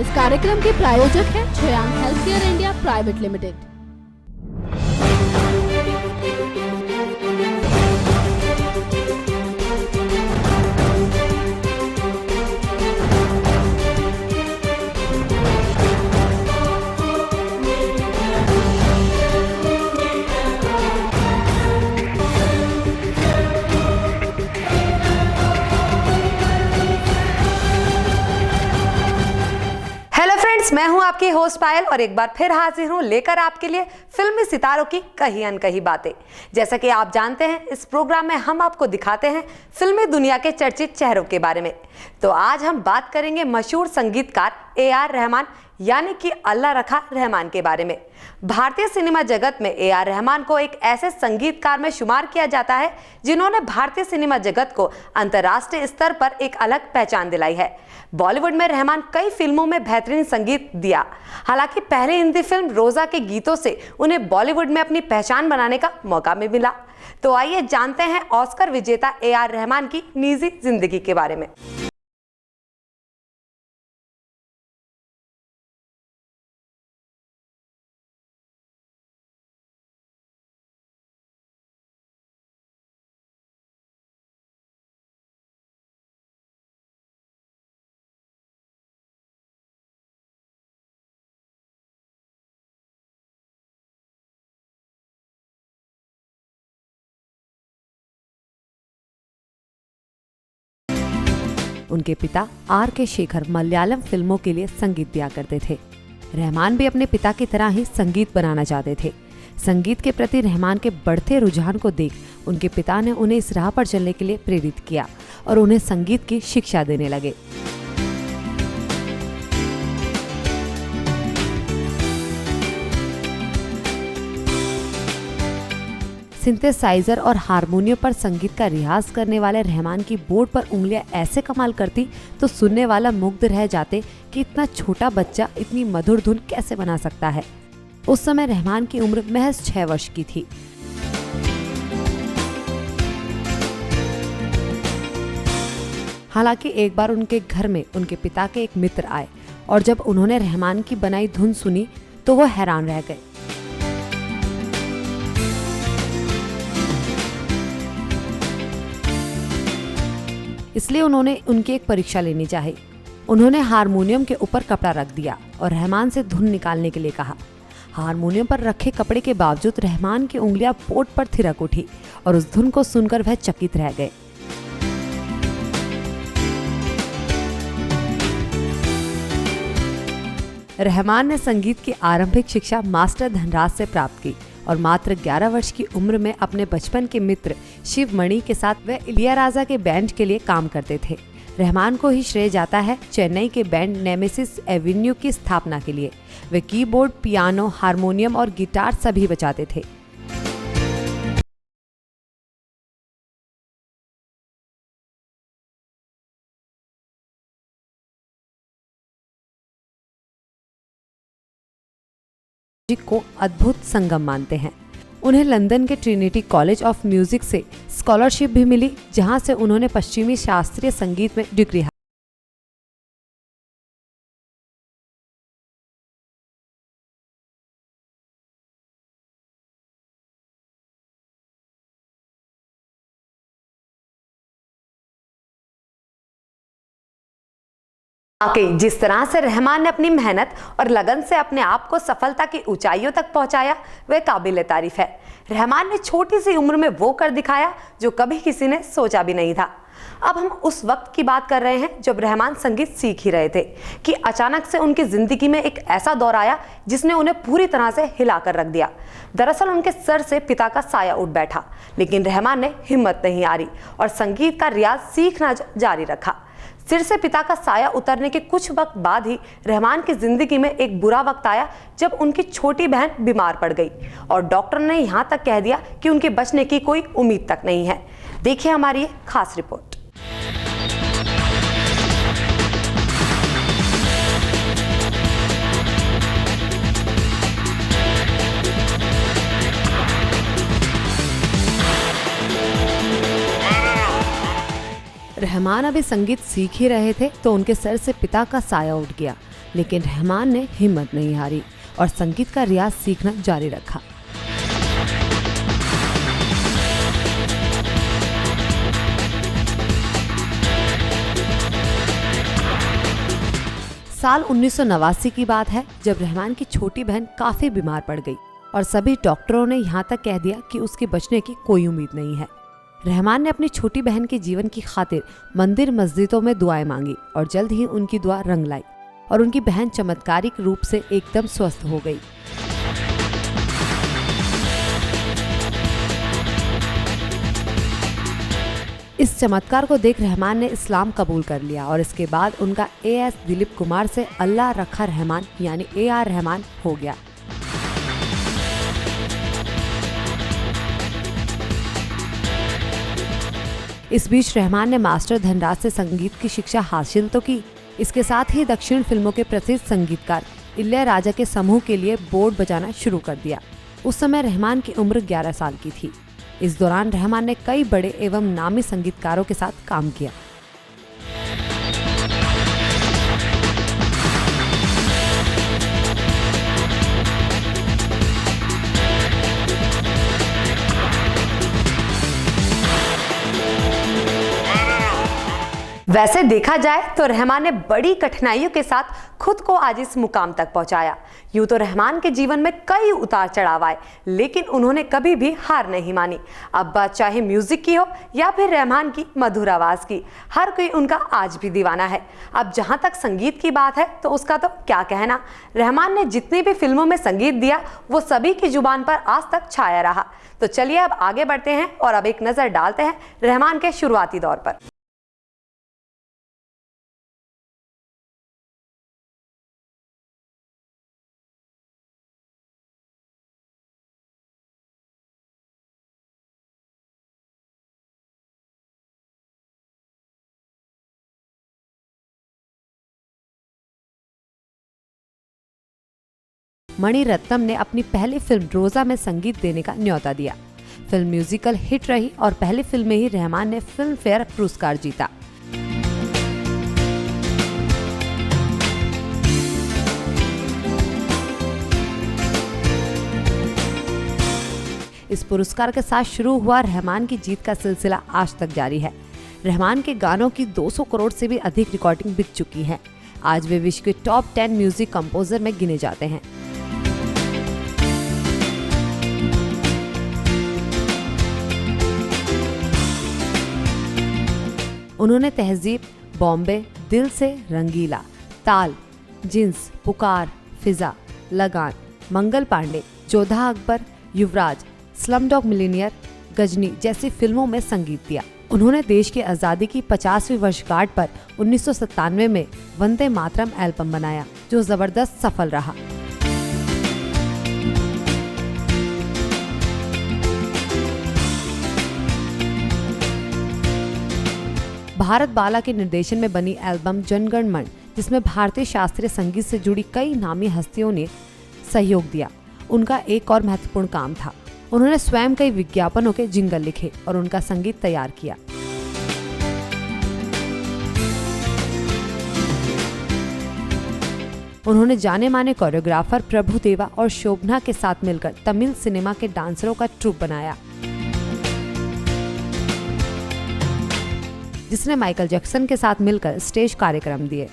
इस कार्यक्रम के प्रायोजक हैं छयांग हेल्थकेयर इंडिया प्राइवेट लिमिटेड। मैं हूं आपकी होस्ट पायल और एक बार फिर हाजिर हूं लेकर आपके लिए फिल्मी सितारों की कही अनकही बातें। जैसा कि आप जानते हैं, इस प्रोग्राम में हम आपको दिखाते हैं फिल्मी दुनिया के चर्चित चेहरों के बारे में। तो आज हम बात करेंगे मशहूर संगीतकार ए.आर. रहमान यानी कि अल्लाह रखा रहमान के बारे में। भारतीय सिनेमा जगत में ए.आर. रहमान को एक ऐसे संगीतकार में शुमार किया जाता है जिन्होंने भारतीय सिनेमा जगत को अंतर्राष्ट्रीय स्तर पर एक अलग पहचान दिलाई है। बॉलीवुड में रहमान कई फिल्मों में बेहतरीन संगीत दिया। हालांकि पहली हिंदी फिल्म रोजा के गीतों से उन्हें बॉलीवुड में अपनी पहचान बनाने का मौका भी मिला। तो आइए जानते हैं ऑस्कर विजेता ए.आर. रहमान की निजी जिंदगी के बारे में। उनके पिता आर.के. शेखर मलयालम फिल्मों के लिए संगीत दिया करते थे। रहमान भी अपने पिता की तरह ही संगीत बनाना चाहते थे। संगीत के प्रति रहमान के बढ़ते रुझान को देख उनके पिता ने उन्हें इस राह पर चलने के लिए प्रेरित किया और उन्हें संगीत की शिक्षा देने लगे। सिंथेसाइजर और हारमोनियम पर संगीत का रियाज करने वाले रहमान की बोर्ड पर उंगलियां ऐसे कमाल करती तो सुनने वाला मुग्ध रह जाते कि इतना छोटा बच्चा इतनी मधुर धुन कैसे बना सकता है। उस समय रहमान की उम्र महज 6 वर्ष की थी। हालांकि एक बार उनके घर में उनके पिता के एक मित्र आए और जब उन्होंने रहमान की बनाई धुन सुनी तो वो हैरान रह गए। इसलिए उन्होंने उनकी एक परीक्षा लेनी चाही। उन्होंने हारमोनियम के ऊपर कपड़ा रख दिया और रहमान से धुन निकालने के लिए कहा। हारमोनियम पर रखे कपड़े के बावजूद रहमान की उंगलियां बोर्ड पर थिरक उठी और उस धुन को सुनकर वह चकित रह गए। रहमान ने संगीत की आरंभिक शिक्षा मास्टर धनराज से प्राप्त की और मात्र 11 वर्ष की उम्र में अपने बचपन के मित्र शिव मणि के साथ वह इलियाराजा के बैंड के लिए काम करते थे। रहमान को ही श्रेय जाता है चेन्नई के बैंड नेमेसिस एवेन्यू की स्थापना के लिए। वे कीबोर्ड, पियानो, हारमोनियम और गिटार सभी बजाते थे। को अद्भुत संगम मानते हैं। उन्हें लंदन के ट्रिनिटी कॉलेज ऑफ म्यूजिक से स्कॉलरशिप भी मिली, जहां से उन्होंने पश्चिमी शास्त्रीय संगीत में डिग्री जिस तरह से रहमान ने अपनी मेहनत और लगन से अपने आप को सफलता की ऊंचाइयों तक पहुंचाया, वह काबिल तारीफ है। रहमान ने छोटी सी उम्र में वो कर दिखाया जो कभी किसी ने सोचा भी नहीं था। अब हम उस वक्त की बात कर रहे हैं जब रहमान संगीत सीख ही रहे थे कि अचानक से उनकी जिंदगी में एक ऐसा दौर आया जिसने उन्हें पूरी तरह से हिलाकर रख दिया। दरअसल उनके सर से पिता का साया उठ बैठा, लेकिन रहमान ने हिम्मत नहीं हारी और संगीत का रियाज सीखना जारी रखा। सिर से पिता का साया उतरने के कुछ वक्त बाद ही रहमान की जिंदगी में एक बुरा वक्त आया जब उनकी छोटी बहन बीमार पड़ गई और डॉक्टर ने यहां तक कह दिया कि उनके बचने की कोई उम्मीद तक नहीं है। देखिए हमारी ये खास रिपोर्ट। रहमान अभी संगीत सीख ही रहे थे तो उनके सर से पिता का साया उठ गया। लेकिन रहमान ने हिम्मत नहीं हारी और संगीत का रियाज सीखना जारी रखा। साल 1989 की बात है, जब रहमान की छोटी बहन काफी बीमार पड़ गई और सभी डॉक्टरों ने यहाँ तक कह दिया कि उसके बचने की कोई उम्मीद नहीं है। रहमान ने अपनी छोटी बहन के जीवन की खातिर मंदिर मस्जिदों में दुआएं मांगी और जल्द ही उनकी दुआ रंग लाई और उनकी बहन चमत्कारिक रूप से एकदम स्वस्थ हो गई। इस चमत्कार को देख रहमान ने इस्लाम कबूल कर लिया और इसके बाद उनका AS दिलीप कुमार से अल्लाह रखा रहमान यानी AR रहमान हो गया। इस बीच रहमान ने मास्टर धनराज से संगीत की शिक्षा हासिल तो की, इसके साथ ही दक्षिण फिल्मों के प्रसिद्ध संगीतकार इलैयाराजा के समूह के लिए बोर्ड बजाना शुरू कर दिया। उस समय रहमान की उम्र 11 साल की थी। इस दौरान रहमान ने कई बड़े एवं नामी संगीतकारों के साथ काम किया। वैसे देखा जाए तो रहमान ने बड़ी कठिनाइयों के साथ खुद को आज इस मुकाम तक पहुंचाया। यूं तो रहमान के जीवन में कई उतार चढ़ाव आए, लेकिन उन्होंने कभी भी हार नहीं मानी। अब बात चाहे म्यूजिक की हो या फिर रहमान की मधुर आवाज की, हर कोई उनका आज भी दीवाना है। अब जहां तक संगीत की बात है तो उसका तो क्या कहना। रहमान ने जितनी भी फिल्मों में संगीत दिया वो सभी की जुबान पर आज तक छाया रहा। तो चलिए अब आगे बढ़ते हैं और अब एक नजर डालते हैं रहमान के शुरुआती दौर पर। मणि रत्नम ने अपनी पहली फिल्म रोजा में संगीत देने का न्योता दिया। फिल्म म्यूजिकल हिट रही और पहली फिल्म में ही रहमान ने फिल्म फेयर पुरस्कार जीता। इस पुरस्कार के साथ शुरू हुआ रहमान की जीत का सिलसिला आज तक जारी है। रहमान के गानों की 200 करोड़ से भी अधिक रिकॉर्डिंग बिक चुकी है। आज वे विश्व के टॉप 10 म्यूजिक कंपोजर में गिने जाते हैं। उन्होंने तहजीब, बॉम्बे, दिल से रंगीला, ताल, जिन्स, पुकार, फिजा, लगान, मंगल पांडे, जोधा अकबर, युवराज, स्लमडॉग मिलियनेयर, गजनी जैसी फिल्मों में संगीत दिया। उन्होंने देश की आज़ादी की 50वीं वर्षगांठ पर 1997 में वंदे मातरम एल्बम बनाया, जो जबरदस्त सफल रहा। भारत बाला के निर्देशन में बनी एल्बम जनगण मन, जिसमें भारतीय शास्त्रीय संगीत से जुड़ी कई नामी हस्तियों ने सहयोग दिया, उनका एक और महत्वपूर्ण काम था। उन्होंने स्वयं कई विज्ञापनों के जिंगल लिखे और उनका संगीत तैयार किया। उन्होंने जाने माने कोरियोग्राफर प्रभु देवा और शोभना के साथ मिलकर तमिल सिनेमा के डांसरों का ट्रूप बनाया, जिसने माइकल जैक्सन के साथ मिलकर स्टेज कार्यक्रम दिए।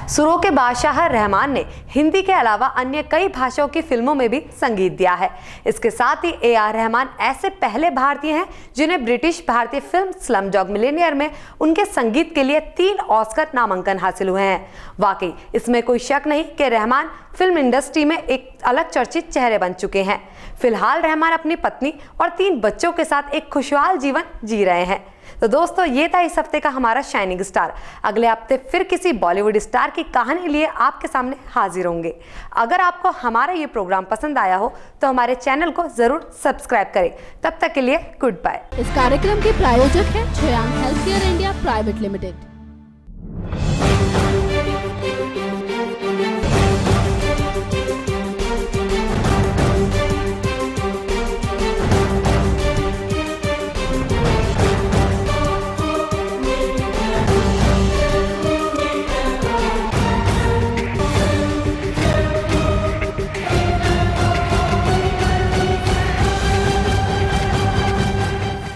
सुरों के बादशाह रहमान ने हिंदी के अलावा अन्य कई भाषाओं की फिल्मों में भी संगीत दिया है। इसके साथ ही AR रहमान ऐसे पहले भारतीय हैं जिन्हें ब्रिटिश भारतीय फिल्म स्लमडॉग मिलियनेयर में उनके संगीत के लिए 3 ऑस्कर नामांकन हासिल हुए हैं। वाकई इसमें कोई शक नहीं कि रहमान फिल्म इंडस्ट्री में एक अलग चर्चित चेहरे बन चुके हैं। फिलहाल रहमान अपनी पत्नी और 3 बच्चों के साथ एक खुशहाल जीवन जी रहे हैं। तो दोस्तों, ये था इस हफ्ते का हमारा शाइनिंग स्टार। अगले हफ्ते फिर किसी बॉलीवुड स्टार की कहानी लिए आपके सामने हाजिर होंगे। अगर आपको हमारा ये प्रोग्राम पसंद आया हो तो हमारे चैनल को जरूर सब्सक्राइब करें। तब तक के लिए गुड बाय। इस कार्यक्रम के प्रायोजक हैं Shreyank healthcare India private limited.